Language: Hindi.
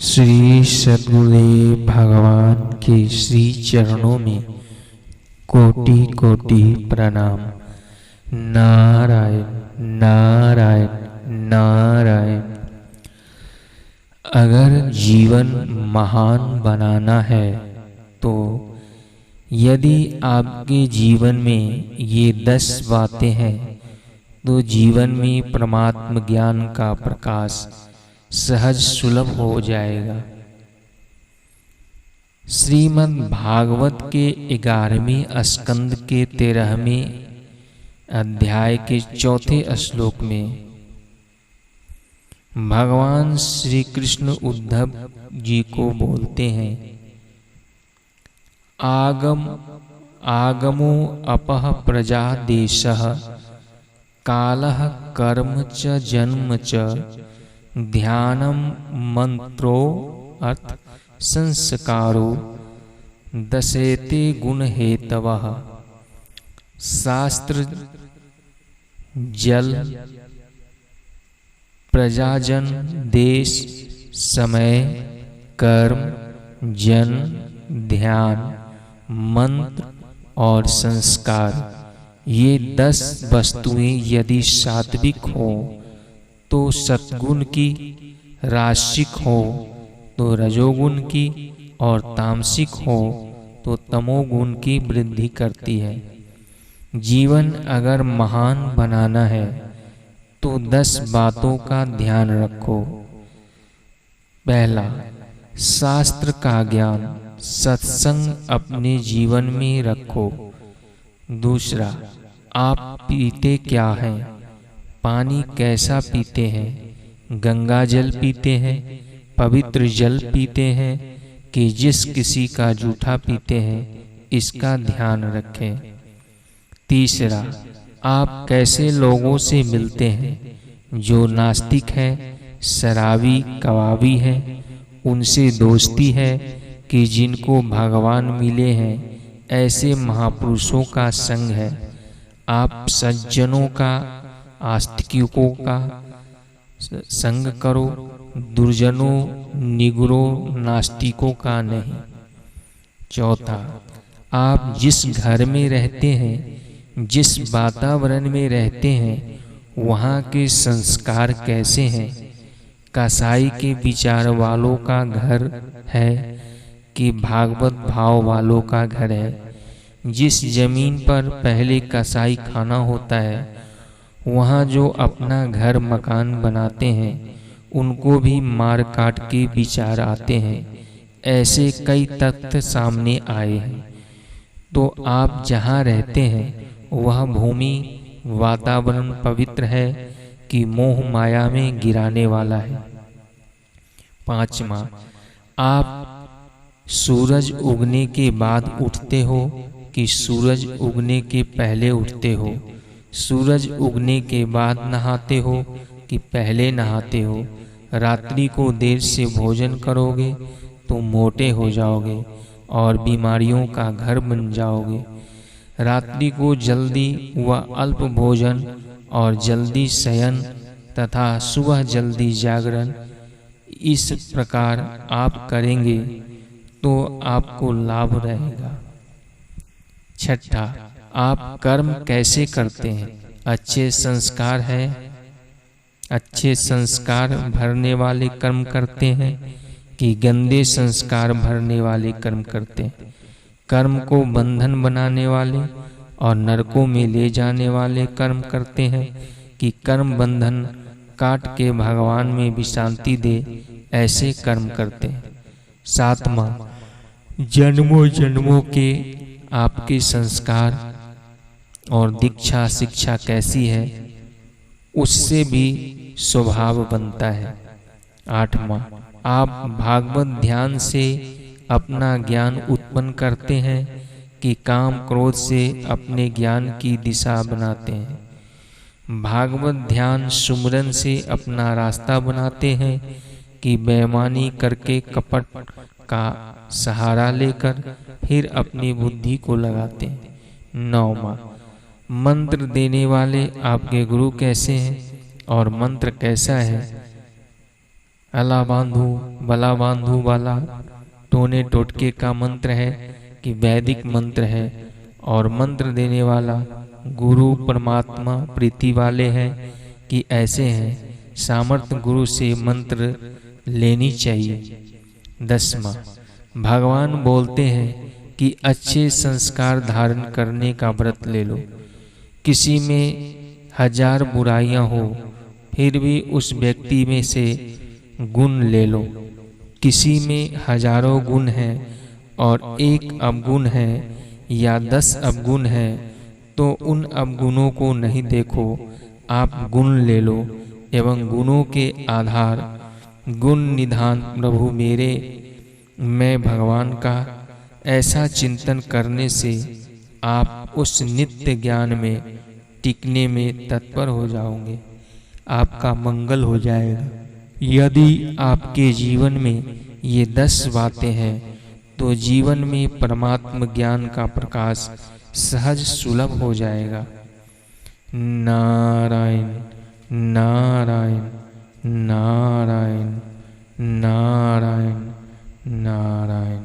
श्री सद्गुरुदेव भगवान के श्री चरणों में कोटि कोटि प्रणाम। नारायण नारायण नारायण। अगर जीवन महान बनाना है तो यदि आपके जीवन में ये 10 बातें हैं तो जीवन में परमात्म ज्ञान का प्रकाश सहज सुलभ हो जाएगा। श्रीमद् भागवत के 11वें स्कंद के 13वें अध्याय के 4थे श्लोक में भगवान श्री कृष्ण उद्धव जी को बोलते हैं, आगमो अपह प्रजा देशः कालः कर्म च जन्म च ध्यानम मंत्रो अर्थ संस्कारो दशेते गुण हेतवः शास्त्र जल प्रजाजन देश समय कर्म जन्म ध्यान मंत्र और संस्कार, ये 10 वस्तुएं यदि सात्विक हो तो सत्गुण की, राशिक हो तो रजोगुण की और तामसिक हो तो तमोगुण की वृद्धि करती है। जीवन अगर महान बनाना है तो 10 बातों का ध्यान रखो। पहला, शास्त्र का ज्ञान, सत्संग अपने जीवन में रखो। दूसरा, आप पीते क्या हैं, पानी कैसा पीते हैं, गंगा जल पीते हैं, पवित्र जल पीते हैं कि जिस किसी का जूठा पीते हैं, इसका ध्यान रखें। तीसरा, आप कैसे लोगों से मिलते हैं, जो नास्तिक हैं, शराबी कबाबी हैं, उनसे दोस्ती है कि जिनको भगवान मिले हैं, ऐसे महापुरुषों का संग है। आप सज्जनों का, आस्तिकों का संग करो, दुर्जनों, निगुरों, नास्तिकों का नहीं। चौथा, आप जिस घर में रहते हैं, जिस वातावरण में रहते हैं, वहाँ के संस्कार कैसे हैं। कसाई के विचार वालों का घर है कि भागवत भाव वालों का घर है। जिस जमीन पर पहले कसाई खाना होता है, वहाँ जो अपना घर मकान बनाते हैं, उनको भी मार काट के विचार आते हैं। ऐसे कई तथ्य सामने आए हैं। तो आप जहाँ रहते हैं वह भूमि, वातावरण पवित्र है कि मोह माया में गिराने वाला है। पांचवा, आप सूरज उगने के बाद उठते हो कि सूरज उगने के पहले उठते हो। सूरज उगने के बाद नहाते हो कि पहले नहाते हो। रात्रि को देर से भोजन करोगे तो मोटे हो जाओगे और बीमारियों का घर बन जाओगे। रात्रि को जल्दी व अल्प भोजन और जल्दी शयन तथा सुबह जल्दी जागरण, इस प्रकार आप करेंगे तो आपको लाभ रहेगा। छठा, आप कर्म कैसे करते हैं, अच्छे संस्कार है, अच्छे संस्कार भरने वाले कर्म करते हैं कि गंदे संस्कार भरने वाले कर्म करते हैं। कर्म को बंधन बनाने वाले और नरकों में ले जाने वाले कर्म करते हैं कि कर्म बंधन काट के भगवान में विश्रांति दे, ऐसे कर्म करते हैं। सातवां, जन्मों जन्मों के आपके संस्कार और दीक्षा शिक्षा कैसी है, उससे भी स्वभाव बनता है। आठवां, आप भागवत ध्यान से अपना ज्ञान उत्पन्न करते हैं कि काम क्रोध से अपने ज्ञान की दिशा बनाते हैं। भागवत ध्यान सुमरन से अपना रास्ता बनाते हैं कि बेईमानी करके कपट का सहारा लेकर फिर अपनी बुद्धि को लगाते हैं। नौवां, मंत्र देने वाले आपके गुरु कैसे हैं और मंत्र कैसा है, अला बांधू बला बांधू वाला टोने टोटके का मंत्र है कि वैदिक मंत्र है, और मंत्र देने वाला गुरु परमात्मा प्रीति वाले हैं कि ऐसे हैं। सामर्थ्य गुरु से मंत्र लेनी चाहिए। 10वां, भगवान बोलते हैं कि अच्छे संस्कार धारण करने का व्रत ले लो। किसी में 1000 बुराइयां हो फिर भी उस व्यक्ति में से गुण ले लो। किसी में हजारों गुण हैं और एक अवगुण है या 10 अवगुण है, तो उन अवगुणों को नहीं देखो, आप गुण ले लो एवं गुणों के आधार गुण निधान प्रभु मेरे, मैं भगवान का ऐसा चिंतन करने से आप उस नित्य ज्ञान में टिकने में तत्पर हो जाओगे, आपका मंगल हो जाएगा। यदि आपके जीवन में ये 10 बातें हैं तो जीवन में परमात्म ज्ञान का प्रकाश सहज सुलभ हो जाएगा। नारायण नारायण नारायण नारायण नारायण।